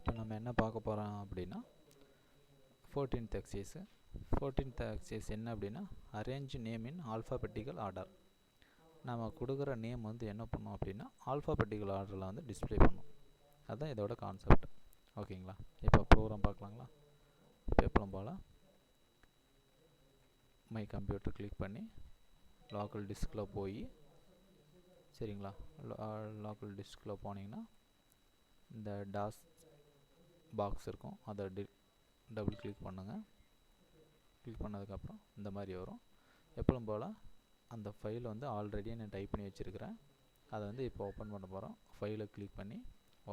இப்போ நம்ம என்ன பார்க்க போகிறோம் அப்படின்னா 14th exercise. 14th exercise என்ன அப்படின்னா arrange name in alphabetical order. நம்ம கொடுக்குற நேம் வந்து என்ன பண்ணோம் அப்படின்னா ஆல்ஃபாபெட்டிக்கல் ஆர்டரில் வந்து டிஸ்பிளே பண்ணும். அதுதான் இதோட கான்செப்ட். ஓகேங்களா? இப்போ ப்ரோக்ராம் பார்க்கலாங்களா? இப்போ எப்பவும் போல் மை கம்ப்யூட்டர் கிளிக் பண்ணி லோக்கல் டிஸ்கில் போய், சரிங்களா, லோக்கல் டிஸ்கில் போனீங்கன்னா இந்த டாஸ் பாக்ஸ் இருக்கும், அதை டபுள் கிளிக் பண்ணுங்கள். கிளிக் பண்ணதுக்கப்புறம் இந்த மாதிரி வரும். எப்பவும் போல் அந்த ஃபைல் வந்து ஆல்ரெடி நான் டைப் பண்ணி வச்சுருக்கிறேன். அதை வந்து இப்போ ஓப்பன் பண்ண போகிறோம். ஃபைலை கிளிக் பண்ணி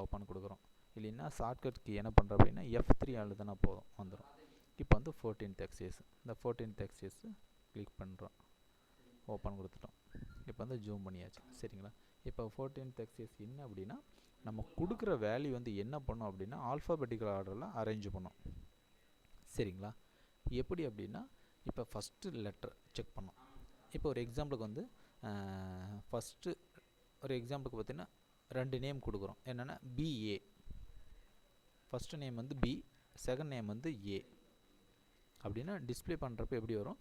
ஓப்பன் கொடுக்குறோம். இல்லைன்னா ஷார்ட்கட் கீ என்ன பண்ணுறோம் அப்படின்னா F3 அழுத்தினா போதும், வந்துடும். இப்போ வந்து 14th exercise. இந்த 14th exercise கிளிக் பண்ணுறோம், ஓப்பன் கொடுத்துட்டோம். இப்போ வந்து ஜூம் பண்ணியாச்சு. சரிங்களா? இப்போ 14th exercise என்ன அப்படின்னா நம்ம கொடுக்குற வேல்யூ வந்து என்ன பண்ணோம் அப்படின்னா ஆல்ஃபாபெட்டிக்கல் ஆர்டரில் அரேஞ்ச் பண்ணோம். சரிங்களா? எப்படி அப்படின்னா இப்போ ஃபஸ்ட்டு லெட்டர் செக் பண்ணோம். இப்போ ஒரு எக்ஸாம்பிளுக்கு வந்து ஃபஸ்ட்டு ஒரு எக்ஸாம்பிளுக்கு பார்த்திங்கன்னா 2 நேம் கொடுக்குறோம். என்னென்னா BA, ஃபஸ்ட்டு நேம் வந்து B, செகண்ட் நேம் வந்து A அப்படின்னா டிஸ்பிளே பண்ணுறப்ப எப்படி வரும்,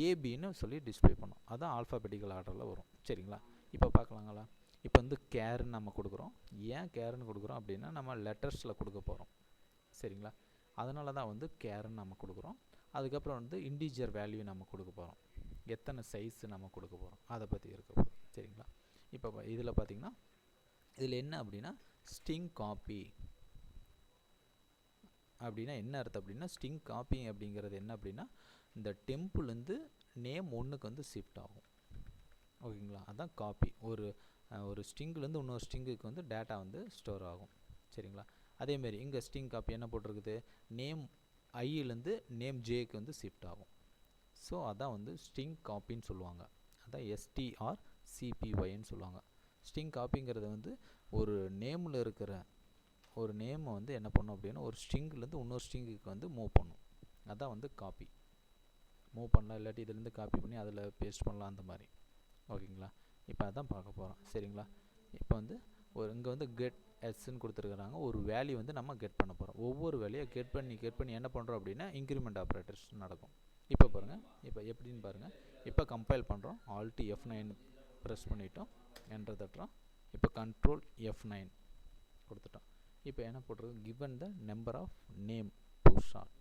ஏபின்னு சொல்லி டிஸ்பிளே பண்ணோம். அதுதான் ஆல்ஃபாபெட்டிக்கல் ஆர்டரில் வரும். சரிங்களா? இப்போ பார்க்கலாங்களா? இப்போ வந்து கேர்ன்னு நம்ம கொடுக்குறோம். ஏன் கேர்ன்னு கொடுக்குறோம் அப்படின்னா நம்ம லெட்டர்ஸில் கொடுக்க போகிறோம். சரிங்களா? அதனால தான் வந்து கேர்ன்னு நம்ம கொடுக்குறோம். அதுக்கப்புறம் வந்து இன்டீஜர் வேல்யூ நம்ம கொடுக்க போகிறோம். எத்தனை சைஸு நம்ம கொடுக்க போகிறோம் அதை பற்றி இருக்க போகிறோம். சரிங்களா? இப்போ இதில் பார்த்திங்கன்னா இதில் என்ன அப்படின்னா ஸ்ட்ரிங் காப்பி அப்படின்னா என்ன அர்த்தம் அப்படின்னா ஸ்ட்ரிங் காப்பி அப்படிங்கிறது என்ன அப்படின்னா இந்த டெம்பிள்லேருந்து நேம் ஒன்றுக்கு வந்து ஷிஃப்ட் ஆகும். ஓகேங்களா? அதுதான் காப்பி. ஒரு ஸ்ட்ரிங்லேருந்து இன்னொரு ஸ்ட்ரிங்குக்கு வந்து டேட்டா வந்து ஸ்டோர் ஆகும். சரிங்களா? அதேமாரி இங்கே ஸ்ட்ரிங் காப்பி என்ன போட்டிருக்குது, நேம் ஐயிலேருந்து நேம் ஜேக்கு வந்து ஷிஃப்ட் ஆகும். ஸோ அதான் வந்து ஸ்ட்ரிங் காப்பின்னு சொல்லுவாங்க. அதான் STRCPYன்னு சொல்லுவாங்க. ஸ்ட்ரிங் காப்பிங்கிறது வந்து ஒரு நேமில் இருக்கிற ஒரு நேமை வந்து என்ன பண்ணும் அப்படின்னா ஒரு ஸ்ட்ரிங்லேருந்து இன்னொரு ஸ்ட்ரிங்குக்கு வந்து மூவ் பண்ணும். அதான் வந்து காப்பி. மூவ் பண்ணலாம், இல்லாட்டி இதுலேருந்து காப்பி பண்ணி அதில் பேஸ்ட் பண்ணலாம், அந்த மாதிரி. ஓகேங்களா? இப்போ அதான் பார்க்க போகிறோம். சரிங்களா? இப்போ வந்து இங்கே வந்து கெட் எஸ்ன்னு கொடுத்துருக்குறாங்க. ஒரு வேல்யூ வந்து நம்ம கெட் பண்ண போகிறோம். ஒவ்வொரு வேல்யூயை கெட் பண்ணி என்ன பண்ணுறோம் அப்படின்னா இன்க்ரிமெண்ட் ஆப்ரேட்டர்ஸ் நடக்கும். இப்போ பாருங்கள், இப்போ எப்படின்னு பாருங்கள். இப்போ கம்பைல் பண்ணுறோம். Alt F9 ப்ரெஸ் பண்ணிட்டோம், என்டர் தட்டுறோம். இப்போ கண்ட்ரோல் F9 கொடுத்துட்டோம். இப்போ என்ன போட்டிருக்கு, given the number of name to sort.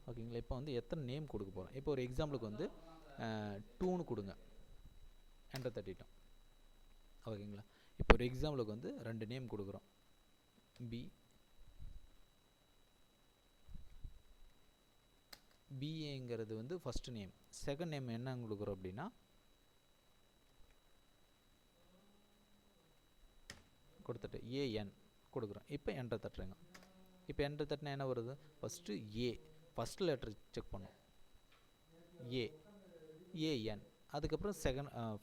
ஓகேங்களா? இப்போ வந்து எத்தனை நேம் கொடுக்க போகிறோம். இப்போ ஒரு எக்ஸாம்பிளுக்கு வந்து 2ன்னு கொடுங்க, என்டர் தட்டிட்டோம். ஓகேங்களா? இப்போ ஒரு எக்ஸாம்பிளுக்கு வந்து 2 நேம் கொடுக்குறோம். BAங்கிறது வந்து ஃபஸ்ட்டு நேம். செகண்ட் நேம் என்ன கொடுக்குறோம் அப்படின்னா கொடுத்துட்டு AN கொடுக்குறோம். இப்போ என்டர் தட்டுறேங்க. இப்போ என்டர் தட்டினா என்ன வருது, first A, first letter check பண்ணும், AN, அதுக்கப்புறம்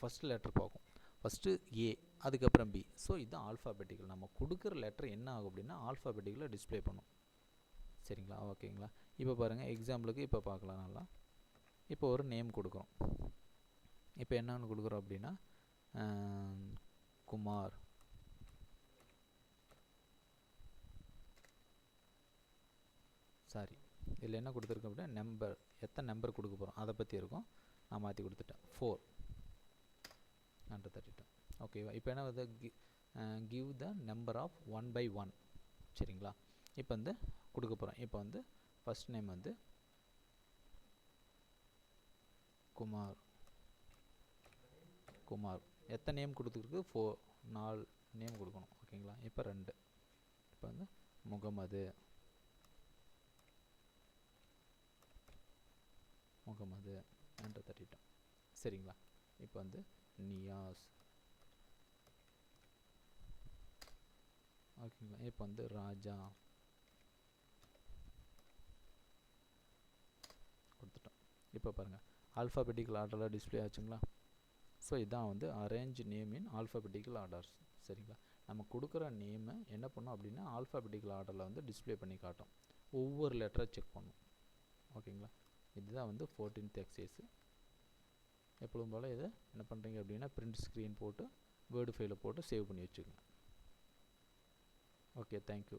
ஃபஸ்ட் லெட்டர் பார்க்கும். ஃபஸ்ட்டு A, அதுக்கப்புறம் B. ஸோ இதுதான் ஆல்ஃபாபெட்டிக்கல். நம்ம கொடுக்குற லெட்டர் என்ன ஆகும் அப்படின்னா ஆல்ஃபாபெட்டிக்கலாக டிஸ்பிளே பண்ணும். சரிங்களா? ஓகேங்களா? இப்போ பாருங்கள், எக்ஸாம்பிளுக்கு இப்போ பார்க்கலாம் நல்லா. இப்போ ஒரு நேம் கொடுக்குறோம். இப்போ என்னன்னு கொடுக்குறோம் அப்படின்னா குமார். சாரி, இதில் என்ன கொடுத்துருக்கு அப்படின்னா நம்பர், எத்தனை நம்பர் கொடுக்க போகிறோம் அதை பற்றி இருக்கும். நான் மாற்றி கொடுத்துட்டேன் 4, என்டர் தட்டிட்டேன். ஓகேவா? இப்போ என்ன வந்து give the number of 1 by 1. சரிங்களா? இப்போ வந்து கொடுக்க போகிறோம். இப்போ வந்து ஃபஸ்ட் நேம் வந்து குமார். எத்தனை நேம் கொடுத்துருக்கு, 4 நேம் கொடுக்கணும். ஓகேங்களா? இப்போ 2. இப்போ வந்து முகமது, என்டர் தட்டிட்டோம். சரிங்களா? இப்போ வந்து நியாஸ். ஓகேங்களா? இப்போ வந்து ராஜா கொடுத்துட்டோம். இப்போ பாருங்கள், ஆல்ஃபாபெட்டிக்கல் ஆர்டரில் டிஸ்பிளே ஆச்சுங்களா? ஸோ இதான் வந்து arrange name in alphabetical orders. சரிங்களா? நம்ம கொடுக்குற நேமை என்ன பண்ணோம் அப்படின்னா ஆல்ஃபாபெட்டிக்கல் ஆர்டரில் வந்து டிஸ்பிளே பண்ணி காட்டும். ஒவ்வொரு லெட்டரை செக் பண்ணும். ஓகேங்களா? இதுதான் வந்து 14th exercise. எப்பொழுதும் போல் இதை என்ன பண்ணுறீங்க அப்படின்னா பிரிண்ட் ஸ்க்ரீன் போட்டு வேர்டு ஃபைலை போட்டு சேவ் பண்ணி வச்சுக்கோங்க. Okay, thank you.